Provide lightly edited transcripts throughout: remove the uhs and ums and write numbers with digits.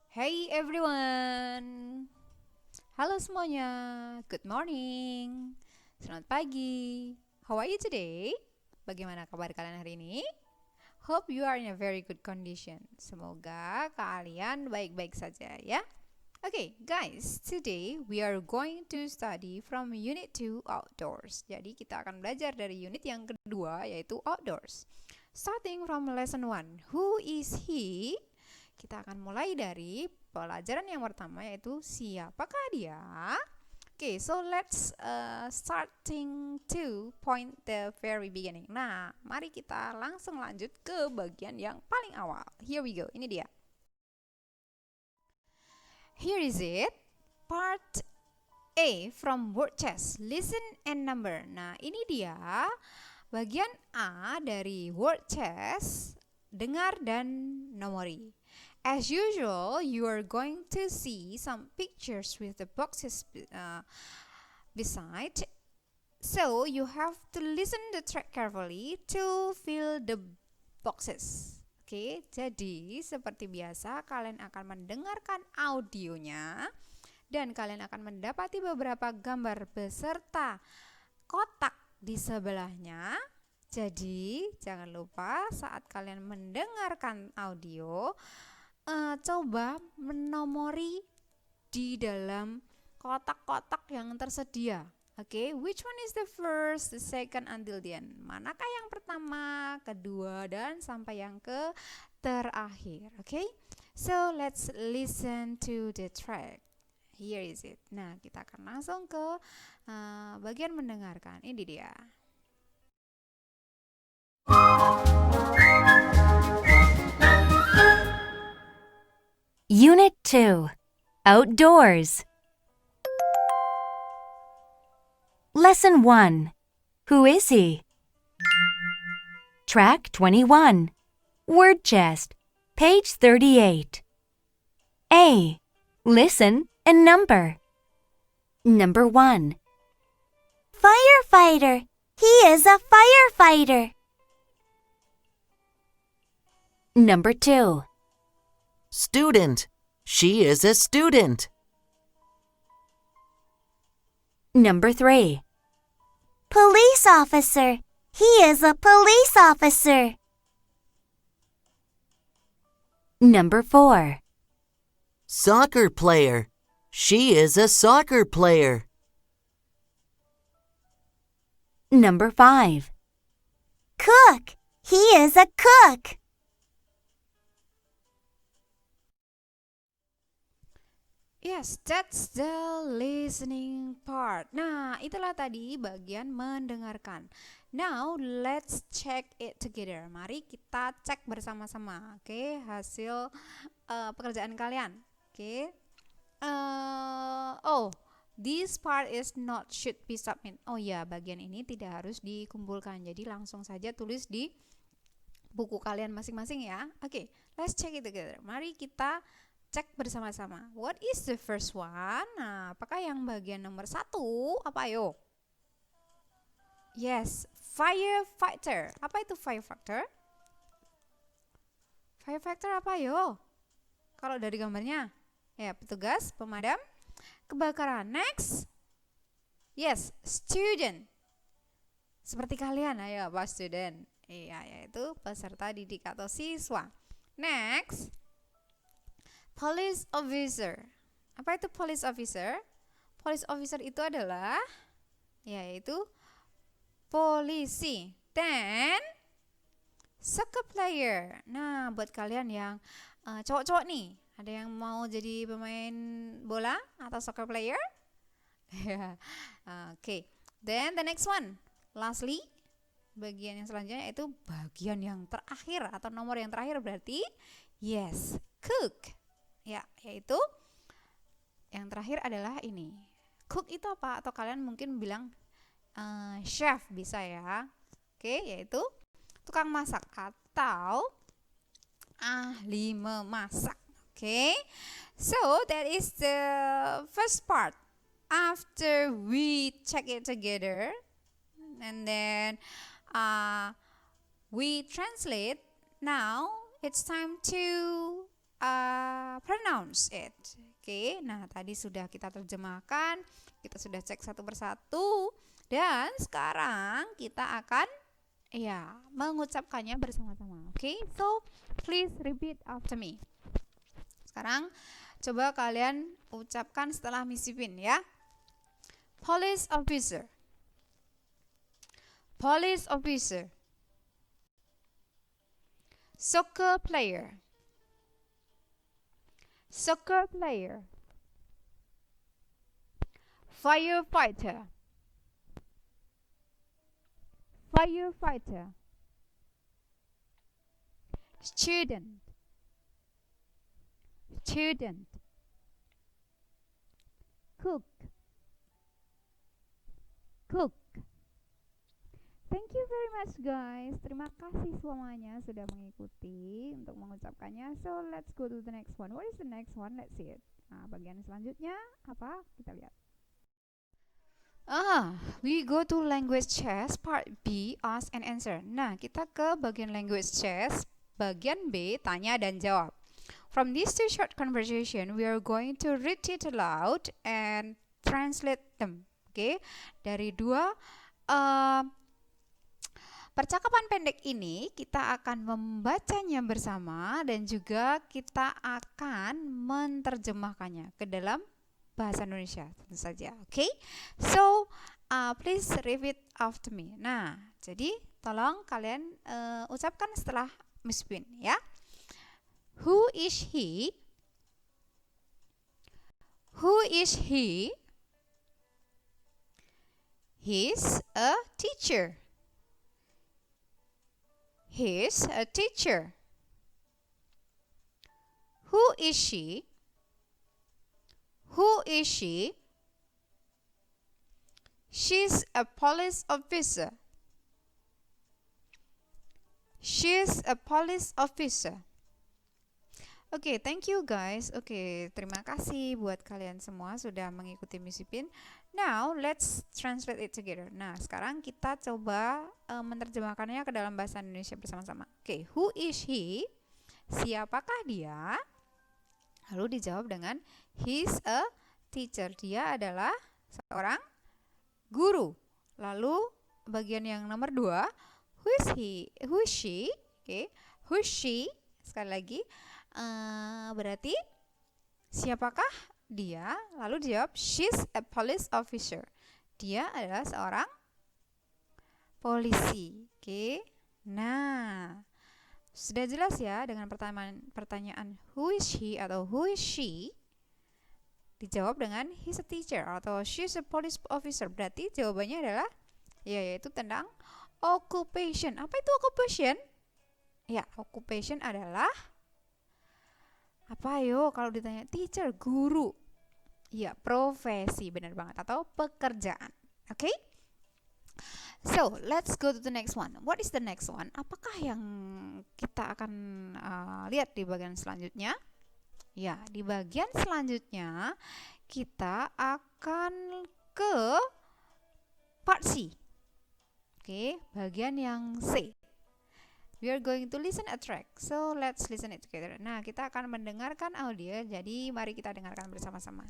Hey everyone. Halo semuanya. Good morning. Selamat pagi. How are you today? Bagaimana kabar kalian hari ini? Hope you are in a very good condition. Semoga kalian baik-baik saja ya. Okay, guys, today we are going to study from Unit 2 Outdoors. Jadi kita akan belajar dari unit yang kedua yaitu Outdoors. Starting from lesson 1. Who is he? Kita akan mulai dari pelajaran yang pertama yaitu siapakah dia? Okay, so let's starting to point the very beginning. Nah, mari kita langsung lanjut ke bagian yang paling awal. Here we go. Ini dia. Here is it. Part A from word chess. Listen and number. Nah, ini dia bagian A dari word chess. Dengar dan nomori. As usual, you are going to see some pictures with the boxes beside. So you have to listen the track carefully to fill the boxes. Oke, jadi seperti biasa kalian akan mendengarkan audionya dan kalian akan mendapati beberapa gambar beserta kotak di sebelahnya. Jadi jangan lupa saat kalian mendengarkan audio, coba menomori di dalam kotak-kotak yang tersedia. Oke, which one is the first, the second, until the end? Manakah yang pertama, kedua, dan sampai yang ke terakhir? Oke, so let's listen to the track. Here is it. Nah, kita akan langsung ke bagian mendengarkan. Ini dia. Unit 2 Outdoors. Lesson 1. Who is he? Track 21. Word chest. Page 38. A. Listen and number. Number 1. Firefighter. He is a firefighter. Number 2. Student. She is a student. Number 3. Police officer. He is a police officer. Number 4. Soccer player. She is a soccer player. Number 5. Cook. He is a cook. Yes, that's the listening part. Nah, itulah tadi bagian mendengarkan. Now, let's check it together. Mari kita cek bersama-sama, oke, hasil pekerjaan kalian. Oke. This part is not should be submit. Oh ya, bagian ini tidak harus dikumpulkan. Jadi langsung saja tulis di buku kalian masing-masing ya. Oke, let's check it together. Mari kita cek bersama-sama. What is the first one? Nah, apakah yang bagian nomor 1? Apa ayo? Yes, firefighter. Apa itu firefighter? Firefighter apa ayo? Kalau dari gambarnya, ya petugas pemadam kebakaran. Next. Yes, student. Seperti kalian, ayo apa student? Iya, yaitu peserta didik atau siswa. Next. Police officer. Apa itu police officer? Police officer itu adalah yaitu polisi. Dan soccer player. Nah, buat kalian yang cowok-cowok nih, ada yang mau jadi pemain bola atau soccer player? Oke. Then the next one. Lastly, bagian yang selanjutnya yaitu bagian yang terakhir atau nomor yang terakhir berarti yes, cook. Ya, yaitu yang terakhir adalah ini. Cook itu apa? Atau kalian mungkin bilang chef bisa ya. Oke, yaitu tukang masak atau ahli memasak. Oke. So, that is the first part. After we check it together and then we translate, now it's time to pronounce pronounce it. Oke, nah tadi sudah kita terjemahkan, kita sudah cek satu persatu, dan sekarang kita akan mengucapkannya bersama-sama. Oke, so please repeat after me. Sekarang coba kalian ucapkan setelah Miss Ipin ya. Police officer. Police officer. Soccer player. Soccer player. Firefighter. Firefighter. Student. Student. Cook. Cook. Thank you very much guys. Terima kasih semuanya sudah mengikuti untuk mengucapkannya. So let's go to the next one. What is the next one? Let's see it. Nah, bagian selanjutnya apa? Kita lihat. We go to language chess part B, ask and answer. Nah, kita ke bagian language chess, bagian B, tanya dan jawab. From these two short conversation, we are going to read it aloud and translate them. Oke, dari dua percakapan pendek ini kita akan membacanya bersama dan juga kita akan menerjemahkannya ke dalam bahasa Indonesia tentu saja. Oke, so please repeat after me. Nah, jadi tolong kalian ucapkan setelah Miss Pin ya. Who is he? Who is he? He's a teacher. He's a teacher. Who is she? Who is she? She's a police officer. She's a police officer. Oke, thank you guys. Oke, terima kasih buat kalian semua sudah mengikuti Miss Ipin. Now, let's translate it together. Nah, sekarang kita coba menerjemahkannya ke dalam bahasa Indonesia bersama-sama. Oke, who is he? Siapakah dia? Lalu dijawab dengan he's a teacher. Dia adalah seorang guru. Lalu bagian yang nomor 2, who is he? Who is she? Oke, who is she? Sekali lagi. Berarti siapakah dia? Lalu dijawab she's a police officer. Dia adalah seorang polisi. Oke. Nah, sudah jelas ya dengan pertanyaan who is he atau who is she? Dijawab dengan he's a teacher atau she's a police officer. Berarti jawabannya adalah yaitu tentang occupation. Apa itu occupation? Ya, occupation adalah apa yo kalau ditanya teacher, guru. Ya, profesi, benar banget, atau pekerjaan. Oke? So, let's go to the next one. What is the next one? Apakah yang kita akan lihat di bagian selanjutnya? Ya, di bagian selanjutnya kita akan ke part C. Oke, bagian yang C. We are going to listen a track. So let's listen it together. Nah, kita akan mendengarkan audio. Jadi mari kita dengarkan bersama-sama.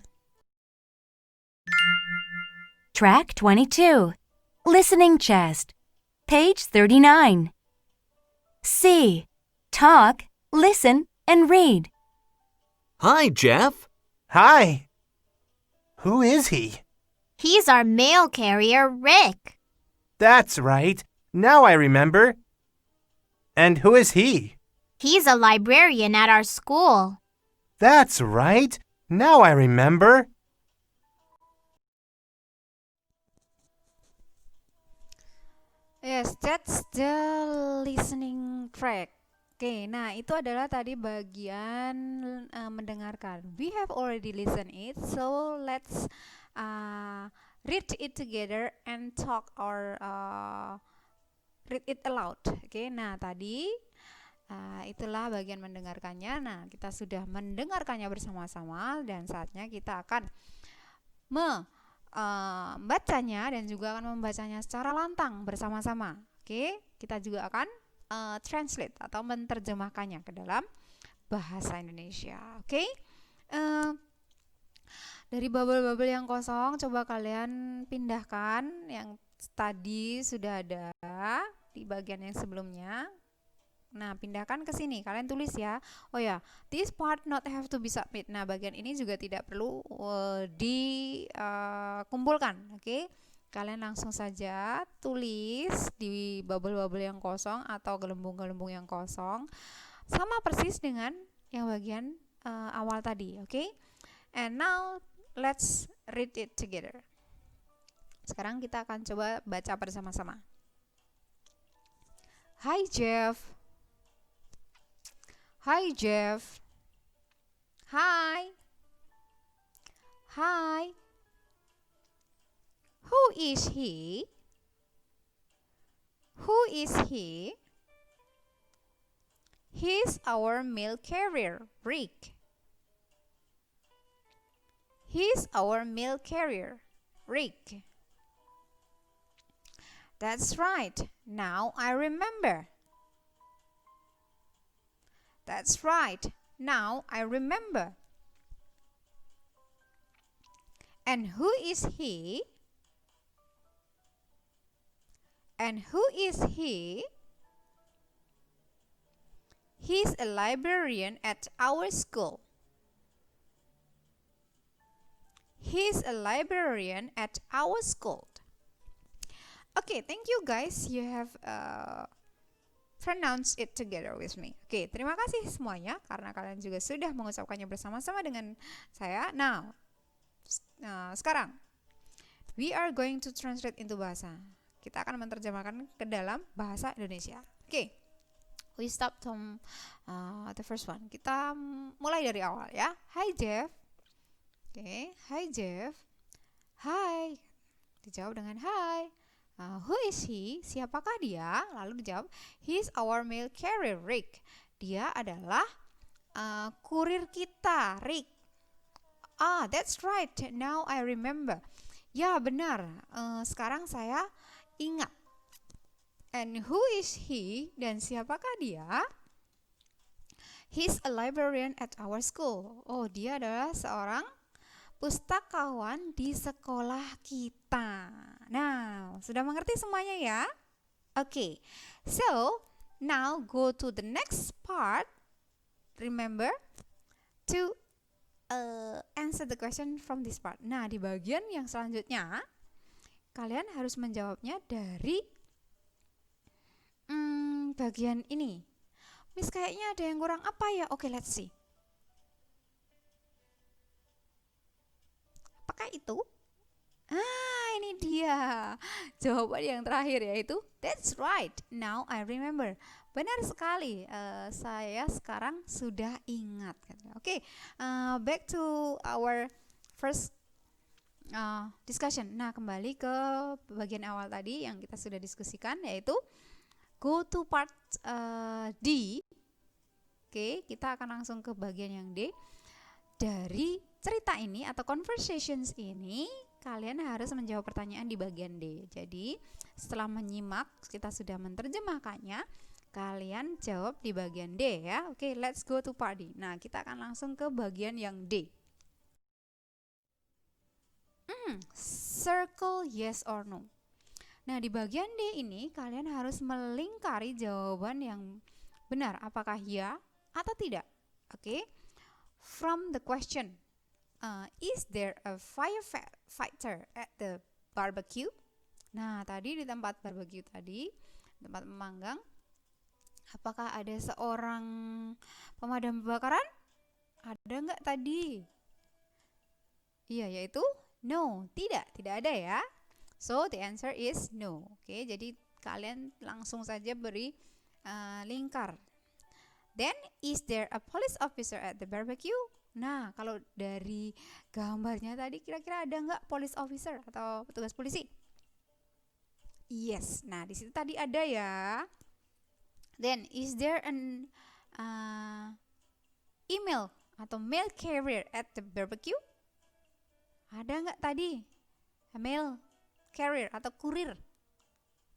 Track 22. Listening chest. Page 39. C. Talk, listen, and read. Hi, Jeff. Hi. Who is he? He's our mail carrier, Rick. That's right. Now I remember. And who is he? He's a librarian at our school. That's right. Now I remember. Yes, that's the listening track. Oke, nah itu adalah tadi bagian mendengarkan. We have already listened it, so let's read it together and talk or read it aloud. Oke, nah tadi itulah bagian mendengarkannya. Nah, kita sudah mendengarkannya bersama-sama dan saatnya kita akan membacanya dan juga akan membacanya secara lantang bersama-sama. Oke, kita juga akan translate atau menerjemahkannya ke dalam bahasa Indonesia. Oke, eh, dari bubble-bubble yang kosong, coba kalian pindahkan yang tadi sudah ada di bagian yang sebelumnya. Nah, pindahkan ke sini. Kalian tulis ya. Oh ya, this part not have to be submit. Nah, bagian ini juga tidak perlu dikumpulkan. Oke. Kalian langsung saja tulis di bubble-bubble yang kosong atau gelembung-gelembung yang kosong. Sama persis dengan yang bagian awal tadi. Oke. And now let's read it together. Sekarang kita akan coba baca bersama-sama. Hi Jeff. Hi Jeff. Hi. Hi. Who is he? Who is he? He's our mail carrier, Rick. He's our mail carrier, Rick. That's right. Now I remember. That's right. Now I remember. And who is he? And who is he? He's a librarian at our school. He's a librarian at our school. Okay, thank you guys. You have pronounce it together with me. Oke, terima kasih semuanya karena kalian juga sudah mengucapkannya bersama-sama dengan saya. Now, sekarang we are going to translate into bahasa. Kita akan menerjemahkan ke dalam bahasa Indonesia. Oke, we start from the first one. Kita mulai dari awal ya. Hi Jeff. Oke, hi Jeff. Hi. Dijawab dengan hi. Who is he? Siapakah dia? Lalu dijawab, he's our mail carrier, Rick. Dia adalah kurir kita, Rick. That's right. Now I remember. Ya, benar. Sekarang saya ingat. And who is he? Dan siapakah dia? He's a librarian at our school. Oh, dia adalah seorang pustakawan di sekolah kita. Nah, sudah mengerti semuanya ya? Okay, so now go to the next part. Remember to answer the question from this part. Nah, di bagian yang selanjutnya, kalian harus menjawabnya dari bagian ini. Miss, kayaknya ada yang kurang apa ya? Okay, let's see. Apakah itu? Ini dia jawaban yang terakhir, yaitu that's right, now I remember. Benar sekali, saya sekarang sudah ingat. Oke, back to our first discussion. Nah, kembali ke bagian awal tadi yang kita sudah diskusikan, yaitu go to part D. Oke, kita akan langsung ke bagian yang D. Dari cerita ini atau conversations ini, kalian harus menjawab pertanyaan di bagian D. Jadi, setelah menyimak, kita sudah menerjemahkannya, kalian jawab di bagian D ya. Oke, let's go to part D. Nah, kita akan langsung ke bagian yang D. Circle yes or no. Nah, di bagian D ini, kalian harus melingkari jawaban yang benar. Apakah ya atau tidak? Oke. From the question, is there a firefighter at the barbecue? Nah, tadi di tempat barbecue tadi, tempat memanggang, apakah ada seorang pemadam kebakaran? Ada nggak tadi? Iya, yaitu no, tidak ada ya. So the answer is no. Oke, jadi kalian langsung saja beri lingkar. Then, is there a police officer at the barbecue? Nah, kalau dari gambarnya tadi, kira-kira ada nggak police officer atau petugas polisi? Yes, nah di situ tadi ada ya. Then, is there an email atau mail carrier at the barbecue? Ada nggak tadi mail carrier atau kurir?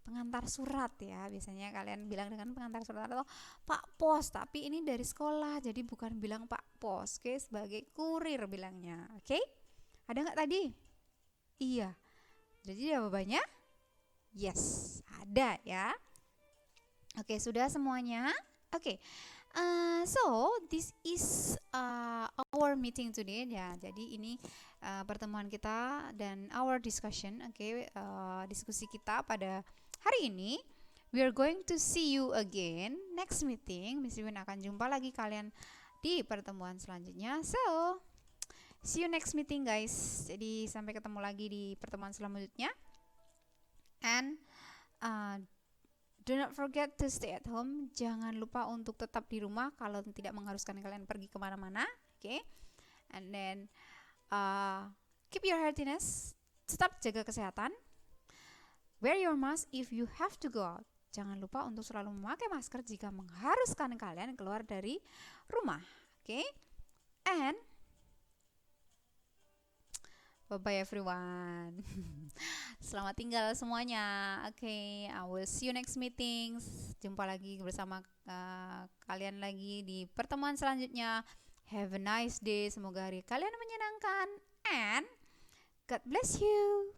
pengantar surat ya. Biasanya kalian bilang dengan pengantar surat atau Pak Pos, tapi ini dari sekolah jadi bukan bilang Pak Pos, oke, sebagai kurir bilangnya. Oke? Ada nggak tadi? Iya. Jadi jawabannya yes, ada ya. Oke, sudah semuanya? Oke. So this is our meeting today ya. Jadi ini pertemuan kita dan our discussion, diskusi kita pada hari ini. We are going to see you again next meeting. Miss Riwin akan jumpa lagi kalian di pertemuan selanjutnya. So see you next meeting guys. Jadi sampai ketemu lagi di pertemuan selanjutnya. And do not forget to stay at home. Jangan lupa untuk tetap di rumah kalau tidak mengharuskan kalian pergi kemana-mana. Okay? And then keep your healthiness. Tetap jaga kesehatan. Wear your mask if you have to go out. Jangan lupa untuk selalu memakai masker jika mengharuskan kalian keluar dari rumah. Okay? And bye-bye everyone. Selamat tinggal semuanya. Okay, I will see you next meetings. Jumpa lagi bersama kalian lagi di pertemuan selanjutnya. Have a nice day. Semoga hari kalian menyenangkan. And God bless you.